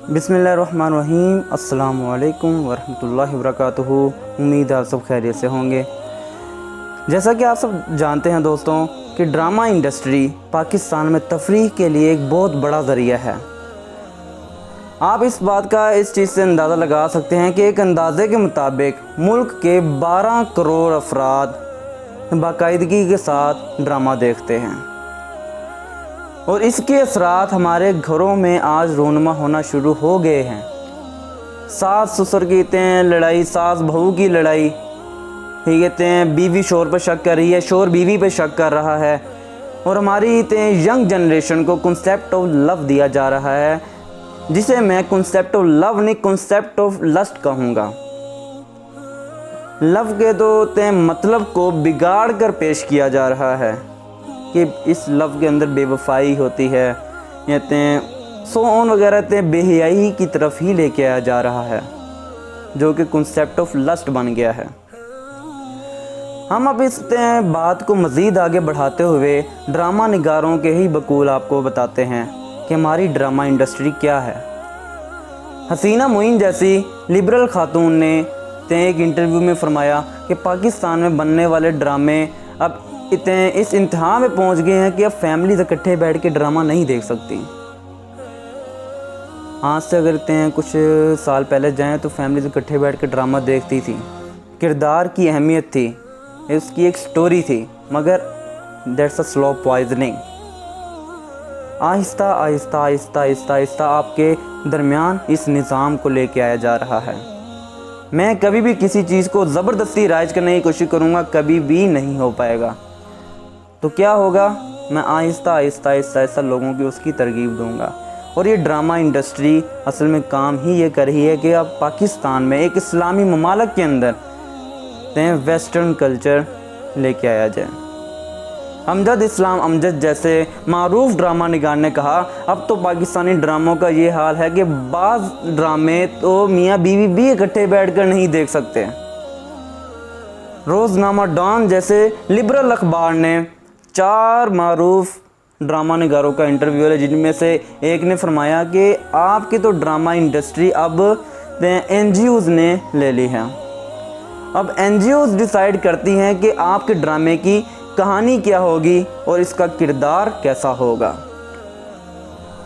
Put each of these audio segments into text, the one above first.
बिस्मिल्लाहिर्रहमानिर्रहीम। अस्सलाम वालेकुम वरहमतुल्लाहि वबरकातुहू। उम्मीद है आप सब खैरियत से होंगे। जैसा कि आप सब जानते हैं दोस्तों कि ड्रामा इंडस्ट्री पाकिस्तान में तफरीह के लिए एक बहुत बड़ा ज़रिया है। आप इस बात का इस चीज़ से अंदाज़ा लगा सकते हैं कि एक अंदाज़े के मुताबिक मुल्क के 12 करोड़ अफराद बाकायदगी के साथ ड्रामा देखते हैं और इसके असरात हमारे घरों में आज रोनुमा होना शुरू हो गए हैं। सास ससुर की लड़ाई, सास बहू की लड़ाई, ठीक कहते हैं, बीवी शोर पर शक कर रही है, शोर बीवी पर शक कर रहा है और हमारी यंग जनरेशन को कॉन्सेप्ट ऑफ लव दिया जा रहा है, जिसे मैं कॉन्सेप्ट ऑफ लव नहीं कॉन्सेप्ट ऑफ लस्ट कहूँगा। लव के तो मतलब को बिगाड़ कर पेश किया जा रहा है कि इस लव के अंदर बेवफाई होती है, सोन वगैरह बेहयाई की तरफ ही लेके आया जा रहा है, जो कि कॉन्सेप्ट ऑफ लस्ट बन गया है। हम अब इस बात को मज़ीद आगे बढ़ाते हुए ड्रामा निगारों के ही बकूल आपको बताते हैं कि हमारी ड्रामा इंडस्ट्री क्या है। हसीना मोइन जैसी लिबरल खातून ने एक इंटरव्यू में फरमाया कि पाकिस्तान में बनने वाले ड्रामे अब इस इंतहा में पहुंच गए हैं कि अब फैमिलीज इकट्ठे बैठ के ड्रामा नहीं देख सकती। आज से अगर कुछ साल पहले जाएं तो फैमिलीज इकट्ठे बैठ के ड्रामा देखती थी, किरदार की अहमियत थी, इसकी एक स्टोरी थी, मगर that's a slow poisoning. Aahista Aahista Aahista Aahista Aahista आपके दरमियान इस निज़ाम को लेके आया जा रहा है। मैं कभी भी किसी चीज़ को ज़बरदस्ती राइज करने की कोशिश करूँगा, कभी भी नहीं हो पाएगा। तो क्या होगा, मैं आहिस्ता आहिस्ता आहिस्ता आहिस्ता लोगों की उसकी तरगीब दूंगा। और ये ड्रामा इंडस्ट्री असल में काम ही ये कर रही है कि अब पाकिस्तान में एक इस्लामी ममालिक के अंदर वेस्टर्न कल्चर लेके आया जाए। अमजद इस्लाम अमजद जैसे मारूफ ड्रामा निगार ने कहा, अब तो पाकिस्तानी ड्रामों का ये हाल है कि बाज़ ड्रामे तो मियाँ बीवी भी इकट्ठे बैठकर नहीं देख सकते। रोज़नामा डॉन जैसे लिबरल अखबार ने 4 मारूफ ड्रामा निगारों का इंटरव्यू है, जिनमें से एक ने फरमाया कि आपकी तो ड्रामा इंडस्ट्री अब NGOs ने ले ली है। अब NGOs डिसाइड करती हैं कि आपके ड्रामे की कहानी क्या होगी और इसका किरदार कैसा होगा।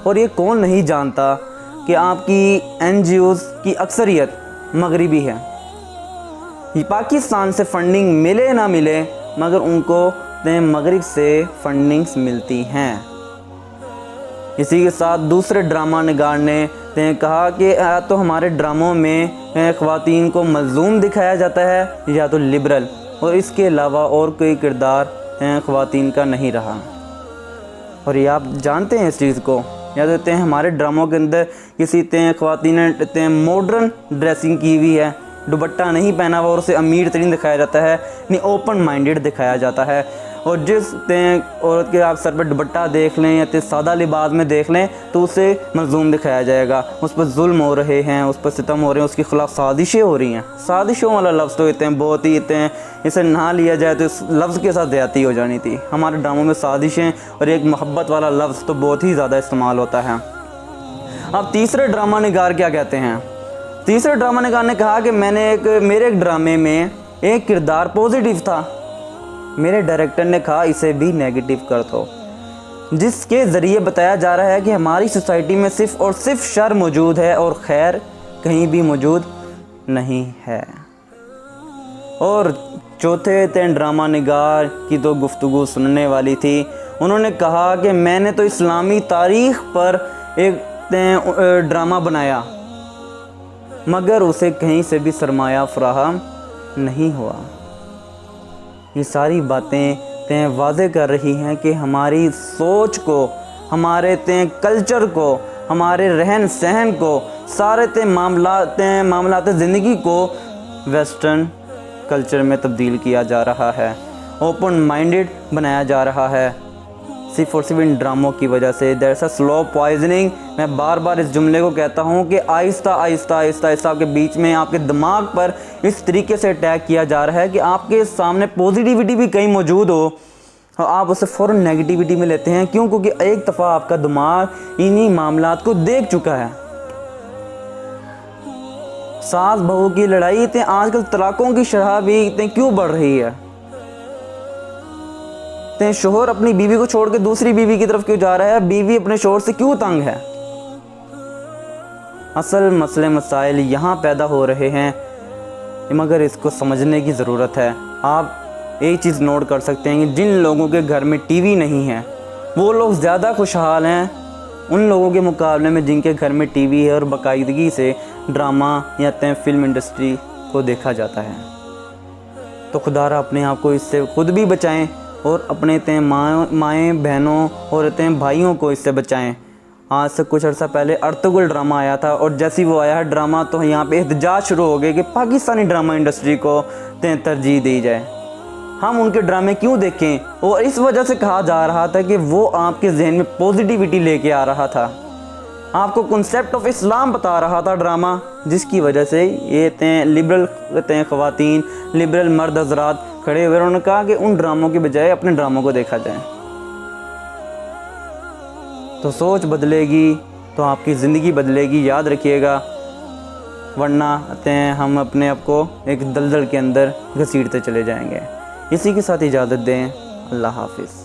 और ये कौन नहीं जानता कि आपकी NGOs की अक्सरियत मगरिबी है। ये पाकिस्तान से फंडिंग मिले ना मिले, मगर उनको मगरिब से फंडिंग्स मिलती हैं। इसी के साथ दूसरे ड्रामा निगार ने कहा कि तो हमारे ड्रामों में ख़वातीन को मज़लूम दिखाया जाता है या तो लिबरल, और इसके अलावा और कोई किरदार ख़वातीन का नहीं रहा। और ये आप जानते हैं इस चीज़ को, या देते हैं हमारे ड्रामों के अंदर किसी ख़वातीन ने मॉडर्न ड्रेसिंग की हुई है, दुपट्टा नहीं पहना हुआ और उसे अमीर तरीन दिखाया जाता है, नहीं ओपन माइंडेड दिखाया जाता है। और जिस औरत के आप सर पर दुपट्टा देख लें या सादा लिबास में देख लें तो उसे मज़लूम दिखाया जाएगा, उस पर जुल्म हो रहे हैं, उस पर सितम हो रहे हैं, उसके ख़िलाफ़ साजिशें हो रही हैं। साजिशों वाला लफ्ज़ तो बहुत ही इसे ना लिया जाए तो इस लफ्ज़ के साथ ज़्यादती हो जानी थी। हमारे ड्रामों में साजिशें और एक मोहब्बत वाला लफ्ज़ तो बहुत ही ज़्यादा इस्तेमाल होता है। अब तीसरे ड्रामा निगार क्या कहते हैं। तीसरे ड्रामा निगार ने कहा कि मेरे एक ड्रामे में एक किरदार पॉजिटिव था, मेरे डायरेक्टर ने कहा इसे भी नेगेटिव कर दो, जिसके ज़रिए बताया जा रहा है कि हमारी सोसाइटी में सिर्फ़ और सिर्फ शर मौजूद है और खैर कहीं भी मौजूद नहीं है। और चौथे ड्रामा निगार की तो गुफ्तगू सुनने वाली थी। उन्होंने कहा कि मैंने तो इस्लामी तारीख़ पर एक ड्रामा बनाया, मगर उसे कहीं से भी सरमाया फराहम नहीं हुआ। ये सारी बातें वाज़े कर रही हैं कि हमारी सोच को, हमारे कल्चर को, हमारे रहन सहन को, सारे मामलात ज़िंदगी को वेस्टर्न कल्चर में तब्दील किया जा रहा है, ओपन माइंडेड बनाया जा रहा है, सिर्फ़ और सिर्फ इन ड्रामों की वजह से। That's a slow poisoning. मैं बार बार इस जुमले को कहता हूँ कि आहिस्ता आहिस्ता आहिस्ता आहिस्ता आपके बीच में, आपके दिमाग पर इस तरीके से अटैक किया जा रहा है कि आपके सामने पॉजिटिविटी भी कहीं मौजूद हो, اور آپ اسے فوراً نیگیٹیوٹی میں لیتے ہیں. کیوں؟ کیونکہ ایک دفعہ آپ کا دماغ انہی معاملات کو دیکھ چکا ہے. ساس بہو کی لڑائی اتنے آج کل طلاقوں کی شرح بھی اتنے کیوں بڑھ رہی ہے؟ اتنے شوہر اپنی بیوی کو چھوڑ کے دوسری بیوی کی طرف کیوں جا رہا ہے؟ بیوی اپنے شوہر سے کیوں تنگ ہے؟ اصل مسئلے مسائل یہاں پیدا ہو رہے ہیں، مگر اس کو سمجھنے کی ضرورت ہے. آپ ایک چیز نوٹ کر سکتے ہیں کہ جن لوگوں کے گھر میں ٹی وی نہیں ہے وہ لوگ زیادہ خوشحال ہیں ان لوگوں کے مقابلے میں جن کے گھر میں ٹی وی ہے اور باقاعدگی سے ڈرامہ یا فلم انڈسٹری کو دیکھا جاتا ہے. تو خدا را اپنے آپ کو اس سے خود بھی بچائیں اور اپنے مائیں بہنوں اور بھائیوں کو اس سے بچائیں. آج سے کچھ عرصہ پہلے ارطغرل ڈرامہ آیا تھا، اور جیسی وہ آیا ہے ڈرامہ تو یہاں پہ احتجاج شروع ہو گئے کہ پاکستانی ڈرامہ انڈسٹری کو ترجیح دی جائے. ہم ان کے ڈرامے کیوں دیکھیں؟ اور اس وجہ سے کہا جا رہا تھا کہ وہ آپ کے ذہن میں پوزیٹیوٹی لے کے آ رہا تھا، آپ کو کنسیپٹ آف اسلام بتا رہا تھا ڈرامہ، جس کی وجہ سے یہ لبرل خواتین، لبرل مرد حضرات کھڑے ہوئے. انہوں نے کہا کہ ان ڈراموں کے بجائے اپنے ڈراموں کو دیکھا جائے. تو سوچ بدلے گی تو آپ کی زندگی بدلے گی، یاد رکھیے گا، ورنہ ہم اپنے آپ کو ایک دلدل کے اندر گھسیٹتے چلے جائیں گے. اسی کے ساتھ اجازت دیں. اللہ حافظ.